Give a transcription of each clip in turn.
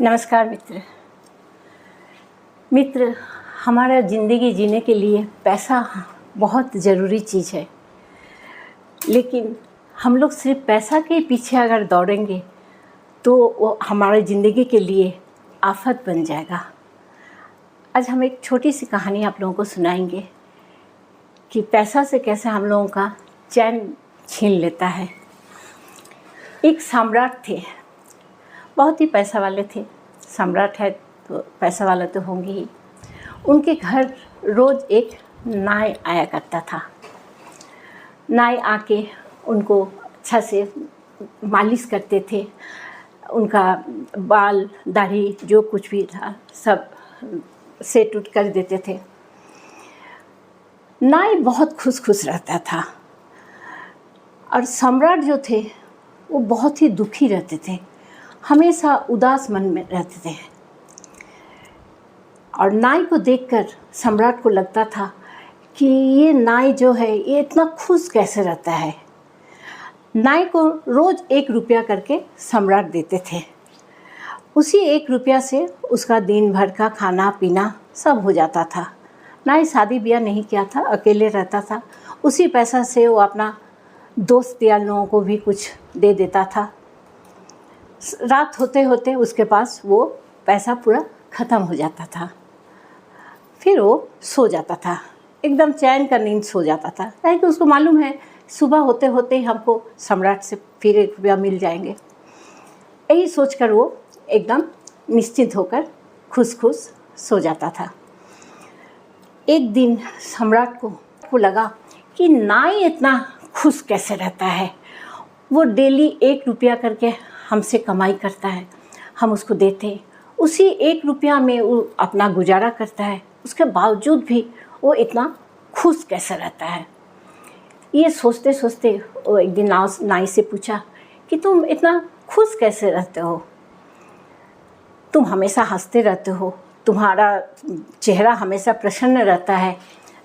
नमस्कार मित्र। मित्र, हमारा ज़िंदगी जीने के लिए पैसा बहुत ज़रूरी चीज़ है, लेकिन हम लोग सिर्फ पैसा के पीछे अगर दौड़ेंगे तो वो हमारी ज़िंदगी के लिए आफत बन जाएगा। आज हम एक छोटी सी कहानी आप लोगों को सुनाएंगे कि पैसा से कैसे हम लोगों का चैन छीन लेता है। एक सम्राट थे, बहुत ही पैसा वाले थे। सम्राट है तो पैसा वाला तो होंगे ही। उनके घर रोज़ एक नाई आया करता था। नाई आके उनको अच्छा से मालिश करते थे, उनका बाल दाढ़ी जो कुछ भी था सब सेट उट कर देते थे। नाई बहुत खुश रहता था और सम्राट जो थे वो बहुत ही दुखी रहते थे, हमेशा उदास मन में रहते थे। और नाई को देखकर सम्राट को लगता था कि ये नाई जो है ये इतना खुश कैसे रहता है। नाई को रोज़ 1 रुपया करके सम्राट देते थे। उसी 1 रुपया से उसका दिन भर का खाना पीना सब हो जाता था। नाई शादी ब्याह नहीं किया था, अकेले रहता था। उसी पैसा से वो अपना दोस्त यार लोगों को भी कुछ दे देता था। रात होते होते उसके पास वो पैसा पूरा ख़त्म हो जाता था। फिर वो सो जाता था, एकदम चैन का नींद सो जाता था, क्योंकि उसको मालूम है सुबह होते होते ही हमको सम्राट से फिर 1 रुपया मिल जाएंगे। यही सोचकर वो एकदम निश्चिंत होकर खुश सो जाता था। एक दिन सम्राट को लगा कि नाई इतना खुश कैसे रहता है। वो डेली 1 रुपया करके हमसे कमाई करता है, हम उसको देते हैं, उसी 1 रुपया में वो अपना गुजारा करता है, उसके बावजूद भी वो इतना खुश कैसे रहता है। ये सोचते सोचते वो एक दिन नाई से पूछा कि तुम इतना खुश कैसे रहते हो, तुम हमेशा हंसते रहते हो, तुम्हारा चेहरा हमेशा प्रसन्न रहता है,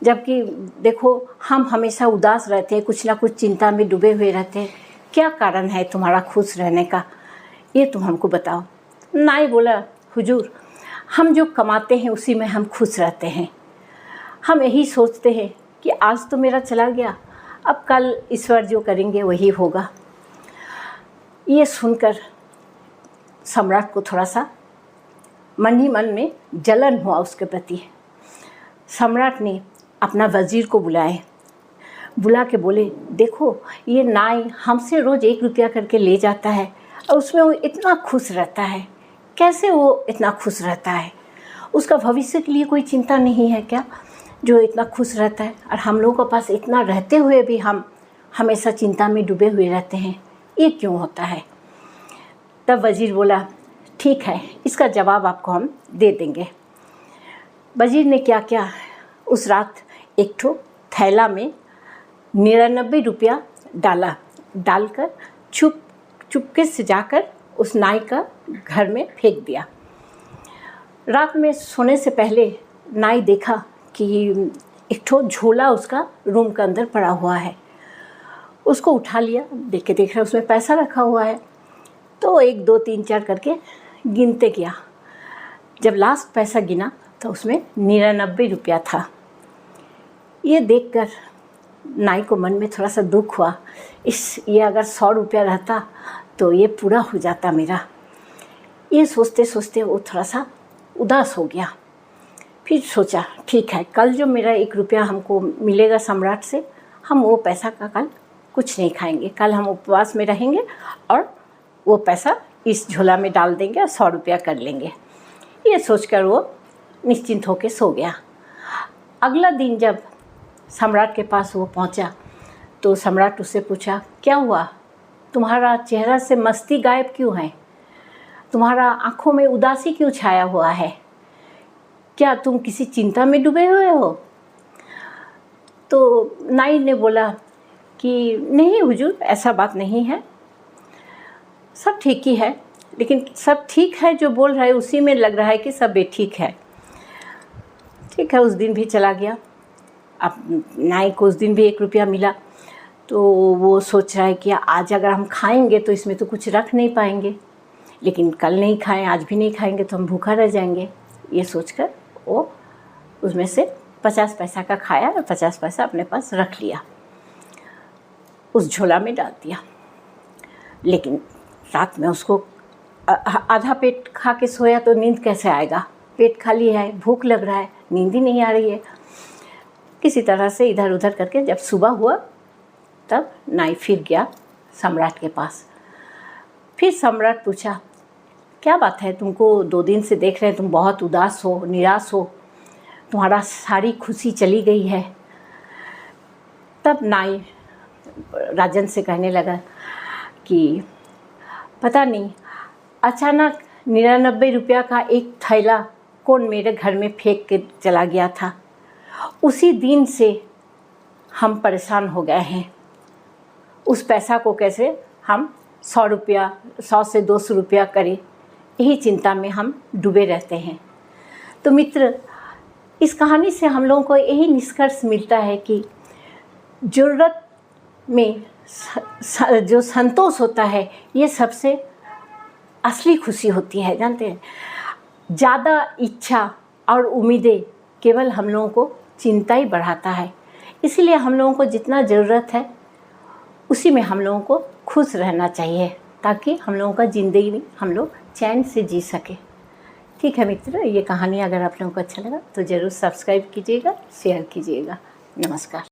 जबकि देखो हम हमेशा उदास रहते हैं, कुछ ना कुछ चिंता में डूबे हुए रहते हैं। क्या कारण है तुम्हारा खुश रहने का, ये तुम हमको बताओ। नाई बोला, हुजूर, हम जो कमाते हैं उसी में हम खुश रहते हैं। हम यही सोचते हैं कि आज तो मेरा चला गया, अब कल ईश्वर जो करेंगे वही होगा। ये सुनकर सम्राट को थोड़ा सा मन ही मन में जलन हुआ उसके प्रति। सम्राट ने अपना वज़ीर को बुला के बोले, देखो ये नाई हमसे रोज़ 1 रुपया करके ले जाता है और उसमें वो इतना खुश रहता है, कैसे वो इतना खुश रहता है? उसका भविष्य के लिए कोई चिंता नहीं है क्या, जो इतना खुश रहता है? और हम लोगों के पास इतना रहते हुए भी हम हमेशा चिंता में डूबे हुए रहते हैं, ये क्यों होता है? तब वज़ीर बोला, ठीक है, इसका जवाब आपको हम दे देंगे। वज़ीर ने क्या किया, उस रात एक ठो थैला में 99 रुपया डालकर चुपके से जाकर उस नाई का घर में फेंक दिया। रात में सोने से पहले नाई देखा कि एक ठो झोला उसका रूम के अंदर पड़ा हुआ है। उसको उठा लिया, देख रहा उसमें पैसा रखा हुआ है। तो 1 2 3 4 करके गिनते गया। जब लास्ट पैसा गिना तो उसमें 99 रुपया था। ये देखकर नाई को मन में थोड़ा सा दुख हुआ, ये अगर 100 रुपया रहता तो ये पूरा हो जाता मेरा। ये सोचते सोचते वो थोड़ा सा उदास हो गया। फिर सोचा, ठीक है, कल जो मेरा 1 रुपया हमको मिलेगा सम्राट से, हम वो पैसा का कल कुछ नहीं खाएंगे, कल हम उपवास में रहेंगे और वो पैसा इस झोला में डाल देंगे और 100 रुपया कर लेंगे। ये सोचकर वो निश्चिंत होकर सो गया। अगला दिन जब सम्राट के पास वो पहुंचा तो सम्राट उससे पूछा, क्या हुआ, तुम्हारा चेहरा से मस्ती गायब क्यों है, तुम्हारा आँखों में उदासी क्यों छाया हुआ है, क्या तुम किसी चिंता में डूबे हुए हो? तो नाई ने बोला कि नहीं हुजूर, ऐसा बात नहीं है, सब ठीक ही है, लेकिन सब ठीक है जो बोल रहा है उसी में लग रहा है कि सब बेठीक है। ठीक है, उस दिन भी चला गया। अब नाई को उस दिन भी 1 रुपया मिला, तो वो सोच रहा है कि आज अगर हम खाएंगे तो इसमें तो कुछ रख नहीं पाएंगे, लेकिन कल नहीं खाएं, आज भी नहीं खाएंगे तो हम भूखा रह जाएंगे। ये सोचकर वो उसमें से 50 पैसा का खाया और 50 पैसा अपने पास रख लिया, उस झोला में डाल दिया। लेकिन रात में उसको आधा पेट खा के सोया तो नींद कैसे आएगा? पेट खाली है, भूख लग रहा है, नींद ही नहीं आ रही है। किसी तरह से इधर उधर करके जब सुबह हुआ तब नाई फिर गया सम्राट के पास। फिर सम्राट पूछा, क्या बात है, तुमको 2 दिन से देख रहे हैं, तुम बहुत उदास हो, निराश हो, तुम्हारा सारी खुशी चली गई है। तब नाई राजन से कहने लगा कि पता नहीं, अचानक 99 रुपया का एक थैला कौन मेरे घर में फेंक के चला गया था। उसी दिन से हम परेशान हो गए हैं। उस पैसा को कैसे हम 100 रुपया, 100 से 200 रुपया करें, यही चिंता में हम डूबे रहते हैं। तो मित्र, इस कहानी से हम लोगों को यही निष्कर्ष मिलता है कि ज़रूरत में जो संतोष होता है, ये सबसे असली खुशी होती है। जानते हैं, ज़्यादा इच्छा और उम्मीदें केवल हम लोगों को चिंता ही बढ़ाता है। इसीलिए हम लोगों को जितना ज़रूरत है उसी में हम लोगों को खुश रहना चाहिए, ताकि हम लोगों का ज़िंदगी हम लोग चैन से जी सके। ठीक है मित्र, ये कहानी अगर आप लोगों को अच्छा लगा तो ज़रूर सब्सक्राइब कीजिएगा, शेयर कीजिएगा। नमस्कार।